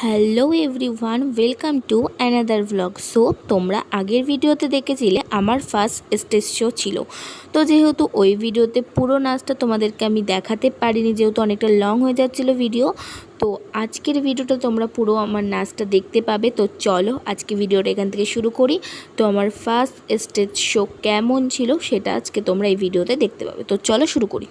Hello everyone, welcome to another blog. So তোমরা আগের ভিডিওতে দেখেছিলে আমার ফার্স্ট স্টেজ শো ছিল। তো যেহেতু ওই ভিডিওতে পুরো নাচটা তোমাদেরকে আমি দেখাতে পারিনি, যেহেতু অনেকটা লং হয়ে যাচ্ছিলো ভিডিও, তো আজকের ভিডিওটা তোমরা পুরো আমার নাচটা দেখতে পাবে। তো চলো আজকে ভিডিওটা এখান থেকে শুরু করি। তো আমার ফার্স্ট স্টেজ শো কেমন ছিল সেটা আজকে তোমরা এই ভিডিওতে দেখতে পাবে। তো চলো শুরু করি।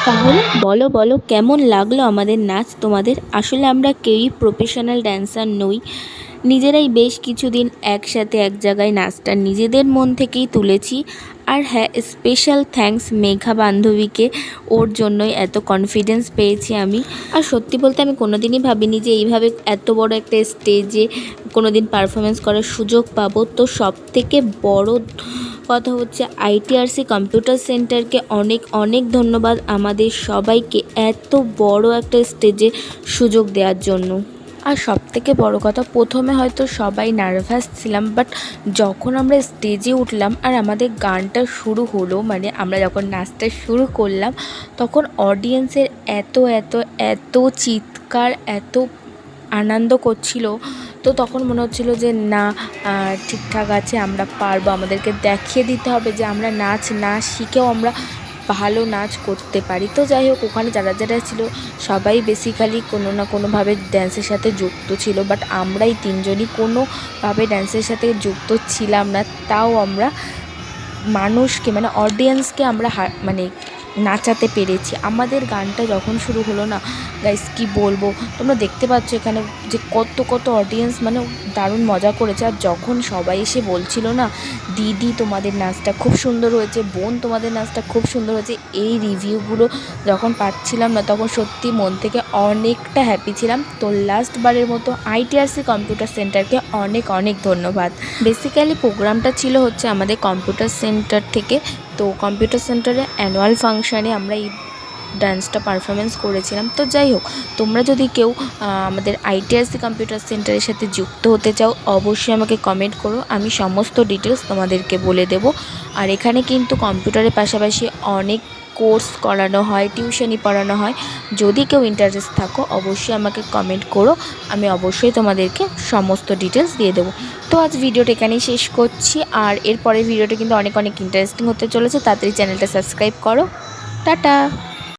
তাহলে বলো বলো কেমন লাগলো আমাদের নাচ তোমাদের? আসলে আমরা কেউই প্রফেশনাল ড্যান্সার নই, নিজেরাই বেশ কিছুদিন একসাথে এক জায়গায় নাচটা নিজেদের মন থেকেই তুলেছি। আর হ্যাঁ, স্পেশাল থ্যাঙ্কস মেঘা বান্ধবীকে, ওর জন্যই এত কনফিডেন্স পেয়েছি আমি। আর সত্যি বলতে আমি কোনোদিনই ভাবিনি যে এইভাবে এত বড় একটা স্টেজে কোনোদিন পারফরমেন্স করার সুযোগ পাবো। তো সব থেকে বড় কথা হচ্ছে ITRC কম্পিউটার সেন্টারকে অনেক অনেক ধন্যবাদ আমাদের সবাইকে এত বড় একটা স্টেজে সুযোগ দেওয়ার জন্য। আর সবথেকে বড় কথা, প্রথমে হয়তো সবাই নার্ভাস ছিলাম, বাট যখন আমরা স্টেজে উঠলাম আর আমাদের গানটা শুরু হলো, মানে আমরা যখন নাচটা শুরু করলাম, তখন অডিয়েন্সের এত এত এত চিৎকার, এত আনন্দ করছিল। তো তখন মনে হচ্ছিলো যে না, ঠিকঠাক আছে, আমরা পারবো, আমাদেরকে দেখিয়ে দিতে হবে যে আমরা নাচ না শিখেও আমরা ভালো নাচ করতে পারি। তো যাই হোক, ওখানে যারা যারা ছিল সবাই বেসিক্যালি কোনো না কোনোভাবে ড্যান্সের সাথে যুক্ত ছিল, বাট আমরাই তিনজনই কোনোভাবে ড্যান্সের সাথে যুক্ত ছিলাম না। তাও আমরা মানুষকে, মানে অডিয়েন্সকে আমরা মানে নাচাতে পেরেছি। আমাদের গানটা যখন শুরু হলো না গাইস, কি বলবো, তোমরা দেখতে পাচ্ছ এখানে যে কত কত অডিয়েন্স মানে দারুণ মজা করেছে। আর যখন সবাই এসে বলছিল না, দিদি তোমাদের নাচটা খুব সুন্দর হয়েছে, বোন তোমাদের নাচটা খুব সুন্দর হয়েছে, এই রিভিউগুলো যখন পাচ্ছিলাম না, তখন সত্যি মন থেকে অনেকটা হ্যাপি ছিলাম। তো লাস্টবারের মতো ITRC কম্পিউটার সেন্টারকে অনেক অনেক ধন্যবাদ। বেসিক্যালি প্রোগ্রামটা ছিল হচ্ছে আমাদের কম্পিউটার সেন্টার থেকে। তো কম্পিউটার সেন্টারে অ্যানুয়াল ফাংশানে আমরা এই ডান্সটা পারফরমেন্স করেছিলাম। তো যাই হোক, তোমরা যদি কেউ আমাদের ITRC কম্পিউটার সেন্টারের সাথে যুক্ত হতে চাও, অবশ্যই আমাকে কমেন্ট করো, আমি সমস্ত ডিটেলস তোমাদেরকে বলে দেব। আর এখানে কিন্তু কম্পিউটারের পাশাপাশি অনেক কোর্স করানো হয়, টিউশনি পড়ানো হয়। যদি কেউ ইন্টারেস্ট থাকো, অবশ্যই আমাকে কমেন্ট করো, আমি অবশ্যই তোমাদেরকে সমস্ত ডিটেলস দিয়ে দেবো। তো আজ ভিডিওটা এখানেই শেষ করছি, আর এরপরের ভিডিওটা কিন্তু অনেক অনেক ইন্টারেস্টিং হতে চলেছে। তাড়াতাড়ি চ্যানেলটা সাবস্ক্রাইব করো। টাটা।